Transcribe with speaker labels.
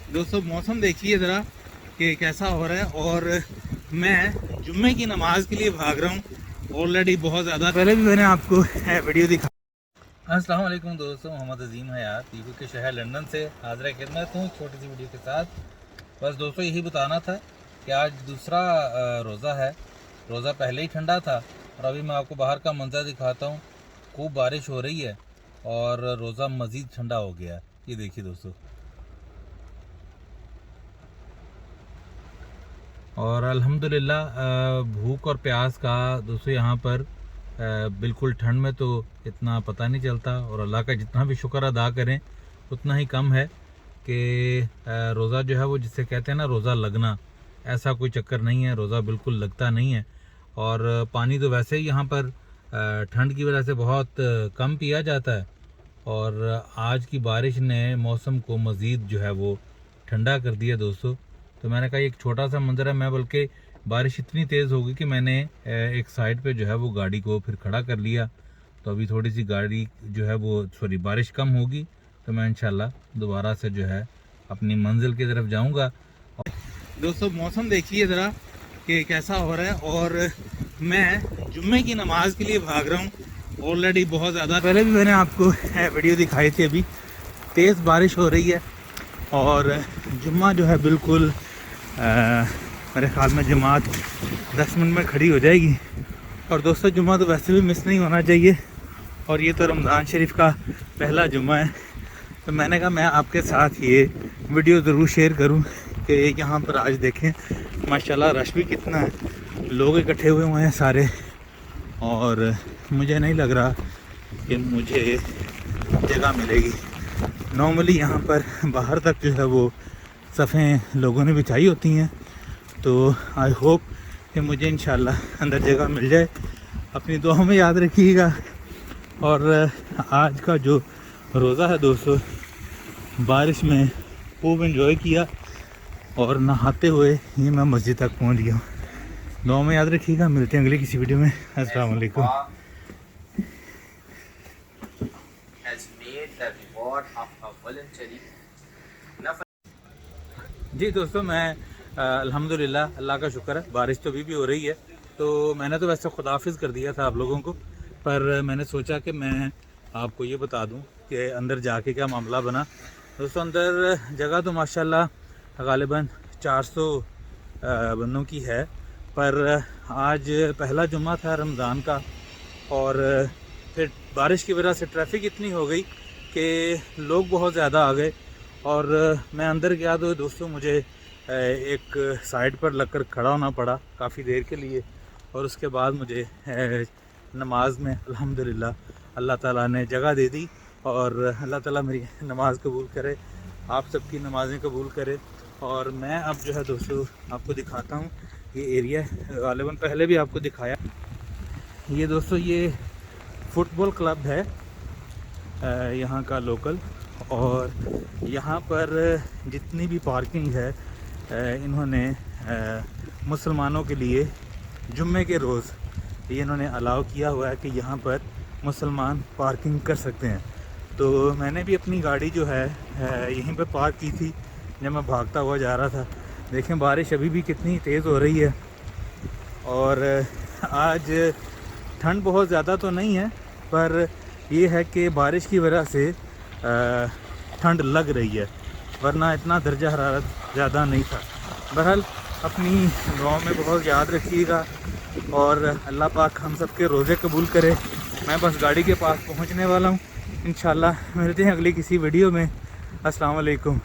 Speaker 1: दोस्तों मौसम देखिए ज़रा कि कैसा हो रहा है। और मैं जुम्मे की नमाज के लिए भाग रहा हूँ ऑलरेडी बहुत ज़्यादा। पहले भी मैंने आपको वीडियो दिखा। अस्सलाम वालेकुम दोस्तों, मोहम्मद अजीम है यार, पीपू के शहर लंदन से हाज़िर खिदमत हूँ छोटी सी वीडियो के साथ। बस दोस्तों यही बताना था कि आज दूसरा रोज़ा है। रोज़ा पहले ही ठंडा था और अभी मैं आपको बाहर का मंजर दिखाता हूँ। खूब बारिश हो रही है और रोज़ा मज़ीद ठंडा हो गया है। ये देखिए दोस्तों, और अल्हम्दुलिल्लाह भूख और प्यास का दोस्तों यहाँ पर बिल्कुल ठंड में तो इतना पता नहीं चलता, और अल्लाह का जितना भी शुक्र अदा करें उतना ही कम है कि रोज़ा जो है वो जिसे कहते हैं ना रोज़ा लगना, ऐसा कोई चक्कर नहीं है। रोज़ा बिल्कुल लगता नहीं है। और पानी तो वैसे ही यहाँ पर ठंड की वजह से बहुत कम पिया जाता है, और आज की बारिश ने मौसम को मज़ीद जो है वो ठंडा कर दिया दोस्तों। तो मैंने कहा एक छोटा सा मंजर है, मैं बल्कि बारिश इतनी तेज़ हो गई कि मैंने एक साइड पे जो है वो गाड़ी को फिर खड़ा कर लिया। तो अभी थोड़ी सी गाड़ी जो है वो सॉरी बारिश कम होगी तो मैं इंशाल्लाह दोबारा से जो है अपनी मंजिल की तरफ जाऊंगा। दोस्तों मौसम देखिए ज़रा कि कैसा हो रहा है। और मैं जुम्मे की नमाज के लिए भाग रहा हूँ ऑलरेडी बहुत ज़्यादा। पहले भी मैंने आपको वीडियो दिखाई थी। अभी तेज़ बारिश हो रही है और जुम्मा जो है बिल्कुल मेरे ख्याल में जमात 10 मिनट में खड़ी हो जाएगी। और दोस्तों जुम्मा तो वैसे भी मिस नहीं होना चाहिए, और ये तो रमज़ान शरीफ का पहला जुम्मा है। तो मैंने कहा मैं आपके साथ ये वीडियो ज़रूर शेयर करूं कि यहाँ पर आज देखें माशाल्लाह रश भी कितना है, लोग इकट्ठे हुए हैं सारे। और मुझे नहीं लग रहा कि मुझे जगह मिलेगी। नॉर्मली यहाँ पर बाहर तक जो है वो सफ़ें लोगों ने बिछाई होती हैं, तो आई होप कि मुझे इंशाल्लाह अंदर जगह मिल जाए। अपनी दुआओं में याद रखिएगा। और आज का जो रोज़ा है दोस्तों, बारिश में खूब एंजॉय किया और नहाते हुए ये मैं मस्जिद तक पहुंच गया हूँ। दुआओं में याद रखिएगा। मिलते हैं अगली किसी वीडियो में। अस्सलाम वालेकुम। जी दोस्तों, मैं अल्हम्दुलिल्लाह अल्लाह का शुक्र है बारिश तो अभी भी हो रही है। तो मैंने तो वैसे खुदाफिज कर दिया था आप लोगों को, पर मैंने सोचा कि मैं आपको ये बता दूं कि अंदर जाके क्या मामला बना। दोस्तों अंदर जगह तो माशाल्लाह गालिबन 400 बंदों की है, पर आज पहला जुम्मा था रमज़ान का, और फिर बारिश की वजह से ट्रैफिक इतनी हो गई कि लोग बहुत ज़्यादा आ गए। और मैं अंदर गया तो दोस्तों मुझे एक साइड पर लगकर खड़ा होना पड़ा काफ़ी देर के लिए। और उसके बाद मुझे नमाज में अल्हम्दुलिल्लाह अल्लाह ताला ने जगह दे दी, और अल्लाह ताला मेरी नमाज़ कबूल करे, आप सबकी नमाज़ें कबूल करे। और मैं अब जो है दोस्तों आपको दिखाता हूँ ये एरिया, गालिबन पहले भी आपको दिखाया। ये दोस्तों ये फुटबॉल क्लब है यहाँ का लोकल, और यहाँ पर जितनी भी पार्किंग है इन्होंने मुसलमानों के लिए जुम्मे के रोज़ ये इन्होंने अलाउ किया हुआ है कि यहाँ पर मुसलमान पार्किंग कर सकते हैं। तो मैंने भी अपनी गाड़ी जो है यहीं पर पार्क की थी जब मैं भागता हुआ जा रहा था। देखें बारिश अभी भी कितनी तेज़ हो रही है, और आज ठंड बहुत ज़्यादा तो नहीं है, पर ये है कि बारिश की वजह से ठंड लग रही है, वरना इतना दर्जा हरारत ज़्यादा नहीं था। बहरहाल अपनी दुआओं में बहुत याद रखिएगा, और अल्लाह पाक हम सब के रोज़े कबूल करे। मैं बस गाड़ी के पास पहुंचने वाला हूं। इंशाल्लाह मिलते हैं अगली किसी वीडियो में। अस्सलाम वालेकुम।